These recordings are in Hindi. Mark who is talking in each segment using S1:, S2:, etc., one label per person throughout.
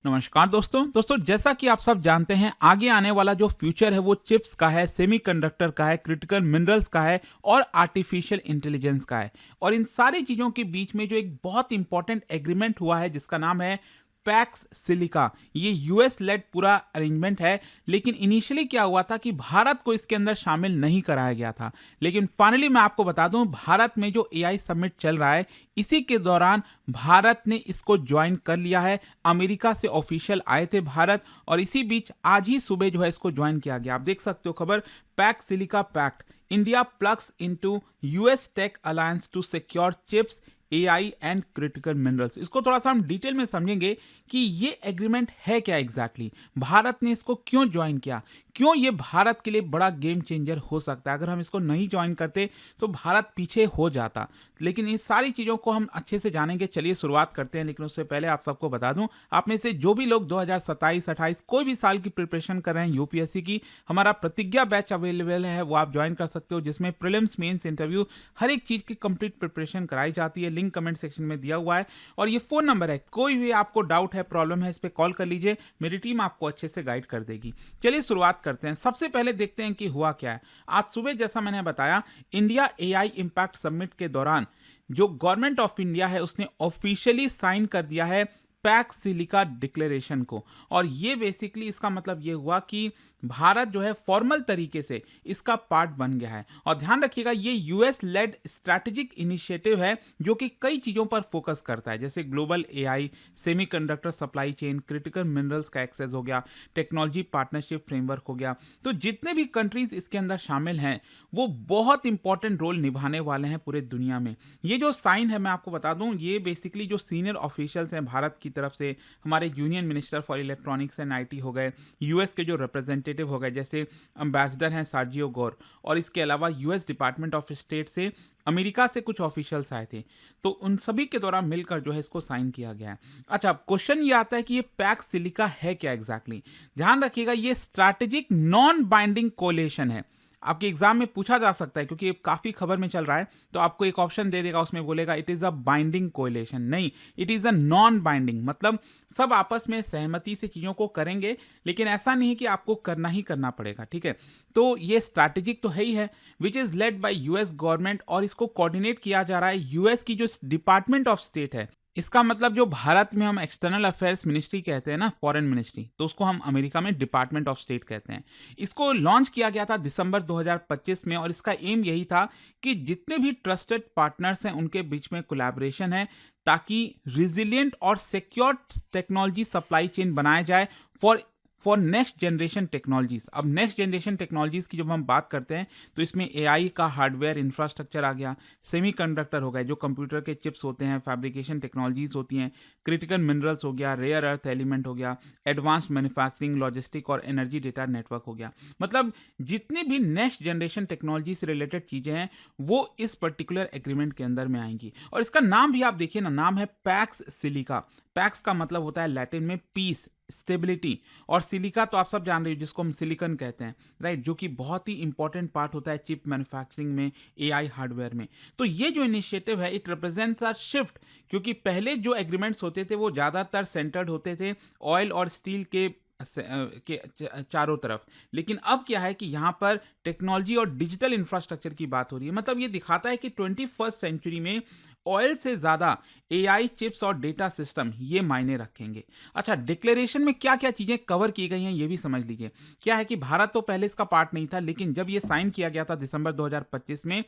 S1: नमस्कार दोस्तों जैसा कि आप सब जानते हैं आगे आने वाला जो फ्यूचर है वो चिप्स का है, सेमीकंडक्टर का है, क्रिटिकल मिनरल्स का है और आर्टिफिशियल इंटेलिजेंस का है। और इन सारी चीज़ों के बीच में जो एक बहुत इंपॉर्टेंट एग्रीमेंट हुआ है जिसका नाम है पैक्स सिलिका। ये यूएस लेड पूरा अरेंजमेंट है, लेकिन इनिशियली क्या हुआ था कि भारत को इसके अंदर शामिल नहीं कराया गया था। लेकिन फाइनली मैं आपको बता दूं, भारत में जो एआई समिट चल रहा है इसी के दौरान भारत ने इसको ज्वाइन कर लिया है। अमेरिका से ऑफिशियल आए थे भारत, और इसी बीच आज ही सुबह जो है इसको ज्वाइन किया गया। आप देख सकते हो खबर, Pax Silica pact India plugs into US tech alliance to secure chips AI and critical minerals. इसको थोड़ा सा हम डिटेल में समझेंगे कि ये एग्रीमेंट है क्या एग्जैक्टली, भारत ने इसको क्यों ज्वाइन किया, क्यों ये भारत के लिए बड़ा गेम चेंजर हो सकता है। अगर हम इसको नहीं ज्वाइन करते तो भारत पीछे हो जाता। लेकिन इन सारी चीज़ों को हम अच्छे से जानेंगे। चलिए शुरुआत करते हैं, लेकिन उससे पहले आप सबको बता दूं, आप में से जो भी लोग 2027-28 कोई भी साल की प्रिपरेशन कर रहे हैं यूपीएससी की, हमारा प्रतिज्ञा बैच अवेलेबल है, वो आप ज्वाइन कर सकते हो, जिसमें प्रीलिम्स मेंस इंटरव्यू हर एक चीज़ की कंप्लीट प्रिपरेशन कराई जाती है। लिंक कमेंट सेक्शन में दिया हुआ है, और ये फोन नंबर है, कोई भी आपको डाउट है, प्रॉब्लम है, इस पर कॉल कर लीजिए, मेरी टीम आपको अच्छे से गाइड कर देगी। चलिए शुरुआत करते हैं। सबसे पहले देखते हैं कि हुआ क्या है। आज सुबह जैसा मैंने बताया, इंडिया एआई इंपैक्ट समिट के दौरान जो गवर्नमेंट ऑफ इंडिया है उसने ऑफिशियली साइन कर दिया है पैक सिलिका डिक्लेरेशन को। और ये बेसिकली इसका मतलब ये हुआ कि भारत जो है फॉर्मल तरीके से इसका पार्ट बन गया है। और ध्यान रखिएगा, ये यूएस लेड स्ट्रैटेजिक इनिशिएटिव है जो कि कई चीज़ों पर फोकस करता है, जैसे global AI, semiconductor supply chain, critical minerals का एक्सेस हो गया, टेक्नोलॉजी पार्टनरशिप फ्रेमवर्क हो गया। तो जितने भी कंट्रीज इसके अंदर शामिल हैं वो बहुत इंपॉर्टेंट रोल निभाने वाले हैं पूरे दुनिया में। ये जो साइन है मैं आपको बता दूं, ये बेसिकली जो सीनियर ऑफिशियल्स हैं भारत की तरफ से, हमारे union minister for electronics and IT हो गए, यूएस के जो रिप्रेजेंटेटिव हो गए जैसे एम्बेसडर हैं सार्जियो गोर, और इसके अलावा यूएस डिपार्टमेंट ऑफ स्टेट से, अमेरिका से कुछ ऑफिशियल्स आए थे, तो उन सभी के द्वारा मिलकर जो है इसको साइन किया गया है। अच्छा, क्वेश्चन ये आता है कि ये पैक सिलिका है क्या एग्जैक्टली। ध्यान रखिएगा, ये स्ट्रैटेजिक नॉन बाइंडिंग कोलेशन है। आपके एग्जाम में पूछा जा सकता है, क्योंकि ये काफी खबर में चल रहा है, तो आपको एक ऑप्शन दे देगा, उसमें बोलेगा it is a binding coalition. नहीं, it is a non binding, मतलब सब आपस में सहमति से चीजों को करेंगे, लेकिन ऐसा नहीं है कि आपको करना ही करना पड़ेगा। ठीक है, तो ये स्ट्रैटेजिक तो है ही है, which is led by US government, और इसको कोऑर्डिनेट किया जा रहा है यूएस की जो डिपार्टमेंट ऑफ स्टेट है। इसका मतलब जो भारत में हम एक्सटर्नल अफेयर्स मिनिस्ट्री कहते हैं ना, फॉरेन मिनिस्ट्री, तो उसको हम अमेरिका में डिपार्टमेंट ऑफ स्टेट कहते हैं। इसको लॉन्च किया गया था दिसंबर 2025 में, और इसका एम यही था कि जितने भी ट्रस्टेड पार्टनर्स हैं उनके बीच में कोलैबोरेशन है, ताकि रिजिलियंट और सिक्योर टेक्नोलॉजी सप्लाई चेन बनाया जाए फॉर नेक्स्ट जनरेशन टेक्नोलॉजीज। अब नेक्स्ट जनरेशन टेक्नोलॉजीज की जब हम बात करते हैं तो इसमें एआई का हार्डवेयर इंफ्रास्ट्रक्चर आ गया, सेमीकंडक्टर हो गए जो कंप्यूटर के चिप्स होते हैं, फैब्रिकेशन टेक्नोलॉजीज होती हैं, क्रिटिकल मिनरल्स हो गया, रेयर अर्थ एलिमेंट हो गया, एडवांस्ड मैन्युफैक्चरिंग, लॉजिस्टिक और एनर्जी डेटा नेटवर्क हो गया। मतलब जितनी भी नेक्स्ट जनरेशन टेक्नोलॉजी से रिलेटेड चीजें हैं वो इस पर्टिकुलर एग्रीमेंट के अंदर में आएंगी। और इसका नाम भी आप देखिए ना, नाम है पैक्स सिलिका। पैक्स का मतलब होता है लैटिन में पीस, स्टेबिलिटी, और सिलिका तो आप सब जान रहे हो जिसको हम सिलिकॉन कहते हैं, राइट, जो कि बहुत ही इंपॉर्टेंट पार्ट होता है चिप मैन्युफैक्चरिंग में, एआई हार्डवेयर में। तो ये जो इनिशिएटिव है इट रिप्रेजेंट्स अ शिफ्ट, क्योंकि पहले जो एग्रीमेंट्स होते थे वो ज़्यादातर सेंटर्ड होते थे ऑयल और स्टील के चारों तरफ, लेकिन अब क्या है कि यहाँ पर टेक्नोलॉजी और डिजिटल इंफ्रास्ट्रक्चर की बात हो रही है। मतलब ये दिखाता है कि 21st सेंचुरी में ऑयल से ज्यादा एआई चिप्स और डेटा सिस्टम ये मायने रखेंगे। अच्छा, डिक्लेरेशन में क्या क्या चीजें कवर की गई हैं ये भी समझ लीजिए। क्या है कि भारत तो पहले इसका पार्ट नहीं था, लेकिन जब ये साइन किया गया था दिसंबर 2025 में,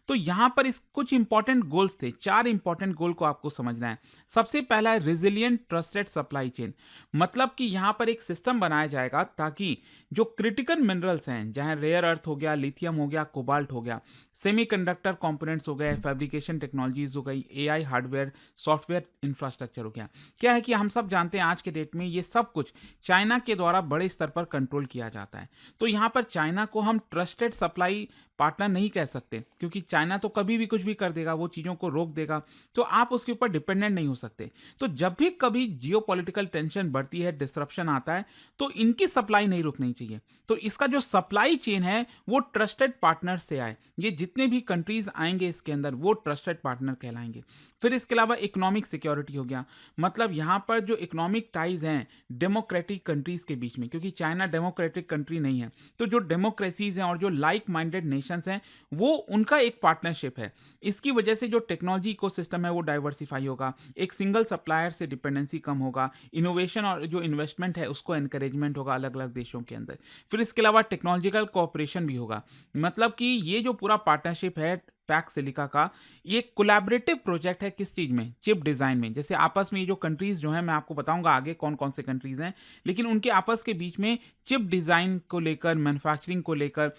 S1: तो यहां पर इस कुछ इंपॉर्टेंट गोल्स थे। 4 इंपॉर्टेंट गोल को आपको समझना है। सबसे पहला है रिजिलियंट ट्रस्टेड सप्लाई चेन, मतलब कि यहां पर एक सिस्टम बनाया जाएगा ताकि जो क्रिटिकल मिनरल्स हैं, जहां रेयर अर्थ हो गया, लिथियम हो गया, कोबाल्ट हो गया, सेमीकंडक्टर कंपोनेंट्स हो गए, फैब्रिकेशन टेक्नोलॉजीज हो गई, एआई हार्डवेयर, सॉफ्टवेयर इंफ्रास्ट्रक्चर हो गया। क्या है कि हम सब जानते हैं आज के डेट में ये सब कुछ चाइना के द्वारा बड़े स्तर पर कंट्रोल किया जाता है। तो यहाँ पर चाइना को हम ट्रस्टेड सप्लाई पार्टनर नहीं कह सकते, क्योंकि चाइना तो कभी भी कुछ भी कर देगा, वो चीज़ों को रोक देगा, तो आप उसके ऊपर डिपेंडेंट नहीं हो सकते। तो जब भी कभी जियोपॉलिटिकल टेंशन बढ़ती है, डिसरप्शन आता है, तो इनकी सप्लाई नहीं रुकनी चाहिए। तो इसका जो सप्लाई चेन है वो ट्रस्टेड पार्टनर से आए, ये जितने भी कंट्रीज आएंगे इसके अंदर वो ट्रस्टेड पार्टनर कहलाएंगे। फिर इसके अलावा इकोनॉमिक सिक्योरिटी हो गया, मतलब यहाँ पर जो इकोनॉमिक टाइज हैं डेमोक्रेटिक कंट्रीज के बीच में, क्योंकि चाइना डेमोक्रेटिक कंट्री नहीं है, तो जो डेमोक्रेसीज हैं और जो लाइक माइंडेड नेशंस हैं वो उनका एक पार्टनरशिप है। इसकी वजह से जो टेक्नोलॉजी इकोसिस्टम है वो डाइवर्सिफाई होगा, एक सिंगल सप्लायर से डिपेंडेंसी कम होगा, इनोवेशन और जो इन्वेस्टमेंट है उसको एनकरेजमेंट होगा अलग अलग देशों के अंदर। फिर इसके अलावा टेक्नोलॉजिकल कोऑपरेशन भी होगा, मतलब कि ये जो पूरा पार्टनरशिप है पैक सिलिका का, ये कोलैबोरेटिव प्रोजेक्ट है किस चीज में, चिप डिजाइन में। जैसे आपस में ये जो कंट्रीज जो है, मैं आपको बताऊंगा आगे कौन कौन से कंट्रीज हैं, लेकिन उनके आपस के बीच में चिप डिजाइन को लेकर, मैन्युफैक्चरिंग को लेकर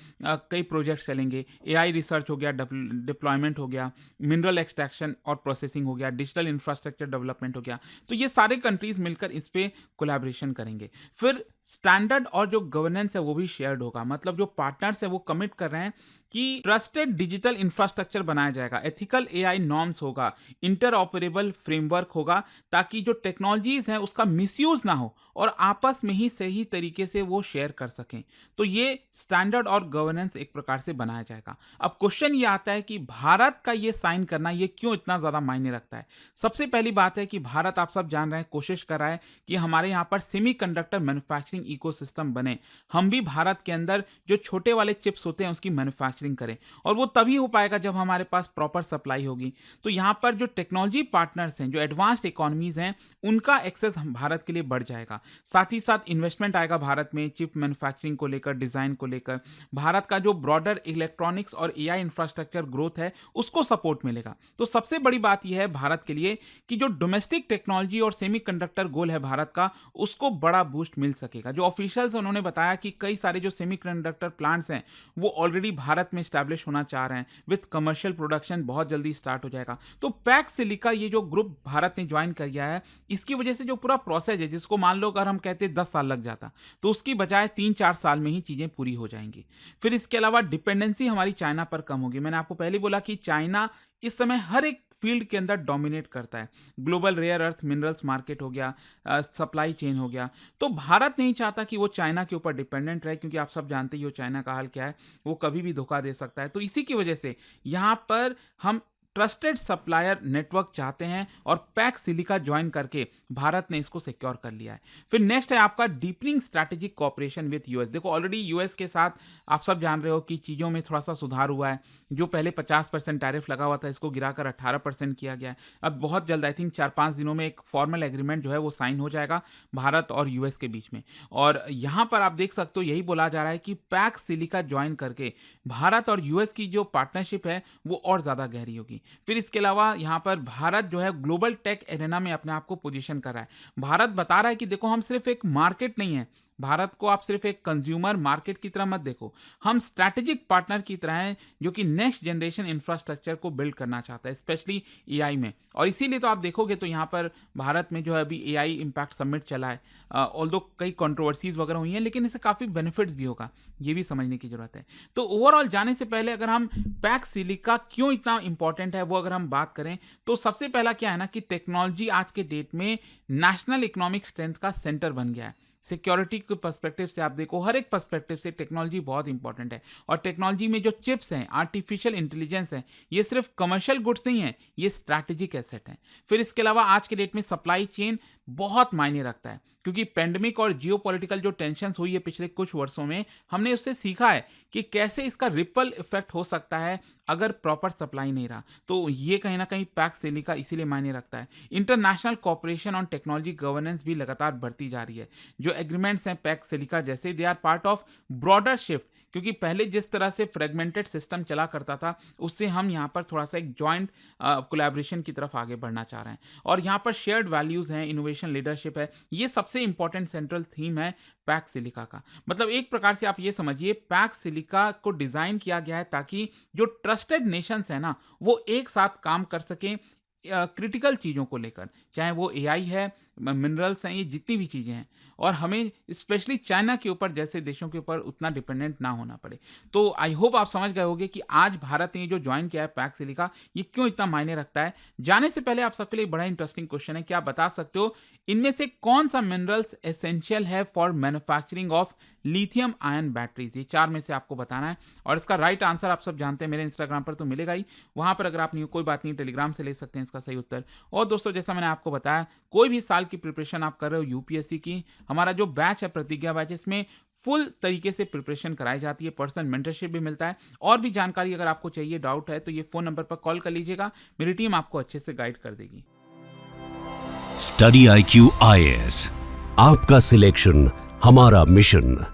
S1: कई प्रोजेक्ट चलेंगे। एआई रिसर्च हो गया, डिप्लॉयमेंट हो गया, मिनरल एक्सट्रैक्शन और प्रोसेसिंग हो गया, डिजिटल इंफ्रास्ट्रक्चर डेवलपमेंट हो गया। तो ये सारे कंट्रीज मिलकर इस पे कोलैबोरेशन करेंगे। फिर स्टैंडर्ड और जो गवर्नेंस है वो भी शेयर्ड होगा, मतलब जो पार्टनर्स है वो कमिट कर रहे हैं कि ट्रस्टेड डिजिटल इंफ्रास्ट्रक्चर बनाया जाएगा, एथिकल एआई नॉर्म्स होगा, इंटर ऑपरेबल फ्रेमवर्क होगा, ताकि जो टेक्नोलॉजीज हैं उसका मिसयूज ना हो और आपस में ही सही तरीके से वो शेयर कर सकें। तो ये स्टैंडर्ड और गवर्नेंस एक प्रकार से बनाया जाएगा। अब क्वेश्चन ये आता है कि भारत का ये साइन करना ये क्यों इतना ज्यादा मायने रखता है। सबसे पहली बात है कि भारत, आप सब जान रहे हैं, कोशिश कर रहा है कि हमारे यहाँ पर सेमीकंडक्टर मैन्युफैक्चरिंग इकोसिस्टम बने। हम भी भारत के अंदर जो छोटे वाले चिप्स होते हैं उसकी मैन्युफैक्चरिंग करें, और वो तभी हो पाएगा जब हमारे पास प्रॉपर सप्लाई होगी। तो यहाँ पर जो टेक्नोलॉजी पार्टनर्स हैं, जो एडवांस्ड इकोनॉमीज हैं, उनका एक्सेस भारत के लिए बढ़ जाएगा। साथ ही साथ इन्वेस्टमेंट आएगा भारत में चिप मैन्युफैक्चरिंग को लेकर, डिजाइन को लेकर। भारत का जो ब्रॉडर इलेक्ट्रॉनिक्स और एआई इंफ्रास्ट्रक्चर ग्रोथ है उसको सपोर्ट मिलेगा। तो सबसे बड़ी बात यह है भारत के लिए कि जो डोमेस्टिक टेक्नोलॉजी और सेमीकंडक्टर गोल है भारत का, उसको बड़ा बूस्ट मिल सकेगा। जो ऑफिशियल्स उन्होंने बताया कि कई सारे जो सेमीकंडक्टर प्लांट्स हैं वो ऑलरेडी भारत में स्टैब्लिश होना चाह रहे हैं, विद कमर्शियल प्रोडक्शन बहुत जल्दी स्टार्ट हो जाएगा। तो पैक सिलिका ये जो ग्रुप भारत ने ज्वाइन कर लिया है, इसकी वजह से जो पूरा प्रोसेस है, जिसको मान लो अगर हम कहते 10 साल लग जाता, तो उसकी बजाय 3-4 साल में ही चीजें पूरी हो जाएंगी। फिर इसके अलावा डिपेंडेंसी हमारी चाइना पर कम होगी। मैंने आपको पहले बोला कि चाइना इस समय हर एक फील्ड के अंदर डोमिनेट करता है। Global rare earth minerals market हो गया, सप्लाई चेन हो गया। तो भारत नहीं चाहता कि वो चाइना के ऊपर डिपेंडेंट रहे, क्योंकि आप सब जानते ही हो चाइना का हाल क्या है, वो कभी भी धोखा दे सकता है। तो इसी की वजह से यहाँ पर हम ट्रस्टेड सप्लायर नेटवर्क चाहते हैं, और पैक सिलिका ज्वाइन करके भारत ने इसको सिक्योर कर लिया है। फिर नेक्स्ट है आपका deepening strategic cooperation with US. देखो ऑलरेडी यूएस के साथ आप सब जान रहे हो कि चीज़ों में थोड़ा सा सुधार हुआ है। जो पहले 50% टैरिफ लगा हुआ था, इसको गिराकर 18% किया गया है। अब बहुत जल्द, आई थिंक 4-5 दिनों में, एक फॉर्मल एग्रीमेंट जो है वो साइन हो जाएगा भारत और यूएस के बीच में। और यहाँ पर आप देख सकते हो, यही बोला जा रहा है कि पैक सिलिका ज्वाइन करके भारत और यूएस की जो पार्टनरशिप है वो और ज़्यादा गहरी होगी। फिर इसके अलावा यहाँ पर भारत जो है ग्लोबल टेक एरेना में अपने आप को पोजीशन कर रहा है। भारत बता रहा है कि देखो, हम सिर्फ एक मार्केट नहीं है, भारत को आप सिर्फ एक कंज्यूमर मार्केट की तरह मत देखो, हम स्ट्रैटेजिक पार्टनर की तरह हैं जो कि नेक्स्ट जनरेशन इंफ्रास्ट्रक्चर को बिल्ड करना चाहता है, स्पेशली एआई में। और इसीलिए तो आप देखोगे तो यहाँ पर भारत में जो है अभी एआई इम्पैक्ट समिट चला है, ऑल्दो कई कंट्रोवर्सीज वगैरह हुई हैं, लेकिन इससे काफ़ी बेनिफिट्स भी होगा, ये भी समझने की जरूरत है। तो ओवरऑल जाने से पहले अगर हम पैक सिलिका क्यों इतना इंपॉर्टेंट है वो अगर हम बात करें, तो सबसे पहला क्या है ना कि टेक्नोलॉजी आज के डेट में नेशनल इकोनॉमिक स्ट्रेंथ का सेंटर बन गया है। सिक्योरिटी के पर्सपेक्टिव से आप देखो, हर एक पर्सपेक्टिव से टेक्नोलॉजी बहुत इंपॉर्टेंट है। और टेक्नोलॉजी में जो चिप्स हैं, आर्टिफिशियल इंटेलिजेंस है, ये सिर्फ कमर्शियल गुड्स नहीं है, ये स्ट्रैटेजिक एसेट है। फिर इसके अलावा आज के डेट में सप्लाई चेन बहुत मायने रखता है, क्योंकि पेंडेमिक और जियोपॉलिटिकल जो टेंशन हुई है पिछले कुछ वर्षों में, हमने उससे सीखा है कि कैसे इसका रिपल इफेक्ट हो सकता है अगर प्रॉपर सप्लाई नहीं रहा। तो ये कहीं ना कहीं पैक सिलिका इसीलिए मायने रखता है। International cooperation on technology governance भी लगातार बढ़ती जा रही है। जो एग्रीमेंट्स हैं पैक सिलिका जैसे, they are part of broader shift, क्योंकि पहले जिस तरह से फ्रेगमेंटेड सिस्टम चला करता था, उससे हम यहाँ पर थोड़ा सा एक जॉइंट कोलैबोरेशन की तरफ आगे बढ़ना चाह रहे हैं। और यहाँ पर शेयर्ड वैल्यूज हैं, इनोवेशन लीडरशिप है, ये सबसे इंपॉर्टेंट सेंट्रल थीम है पैक सिलिका का। मतलब एक प्रकार से आप ये समझिए, पैक सिलिका को डिजाइन किया गया है ताकि जो ट्रस्टेड नेशंस है ना, वो एक साथ काम कर सकें क्रिटिकल चीज़ों को लेकर, चाहे वो एआई है, मिनरल्स हैं, ये जितनी भी चीज़ें हैं, और हमें स्पेशली चाइना के ऊपर जैसे देशों के ऊपर उतना डिपेंडेंट ना होना पड़े। तो आई होप आप समझ गए होंगे कि आज भारत ने जो ज्वाइन किया है पैक सिलिका, ये क्यों इतना मायने रखता है। जाने से पहले आप सबके लिए बड़ा इंटरेस्टिंग क्वेश्चन है, क्या आप बता सकते हो इनमें से कौन सा मिनरल्स एसेंशियल है for manufacturing of lithium ion batteries. ये 4 में से आपको बताना है और इसका राइट आंसर आप सब जानते हैं, मेरे इंस्टाग्राम पर तो मिलेगा ही, वहाँ पर अगर आप नहीं हो कोई बात नहीं, टेलीग्राम से ले सकते हैं इसका सही उत्तर। और दोस्तों जैसा मैंने आपको बताया, कोई भी साल की प्रिपरेशन आप कर रहे हो यूपीएससी की, हमारा जो बैच है प्रतिज्ञा बैच, इसमें फुल तरीके से प्रिपरेशन कराई जाती है, पर्सनल मेंटरशिप भी मिलता है। और भी जानकारी अगर आपको चाहिए, डाउट है, तो ये फ़ोन नंबर पर कॉल कर लीजिएगा, मेरी टीम आपको अच्छे से गाइड कर देगी।
S2: स्टडी IQ IAS, आपका सिलेक्शन हमारा मिशन।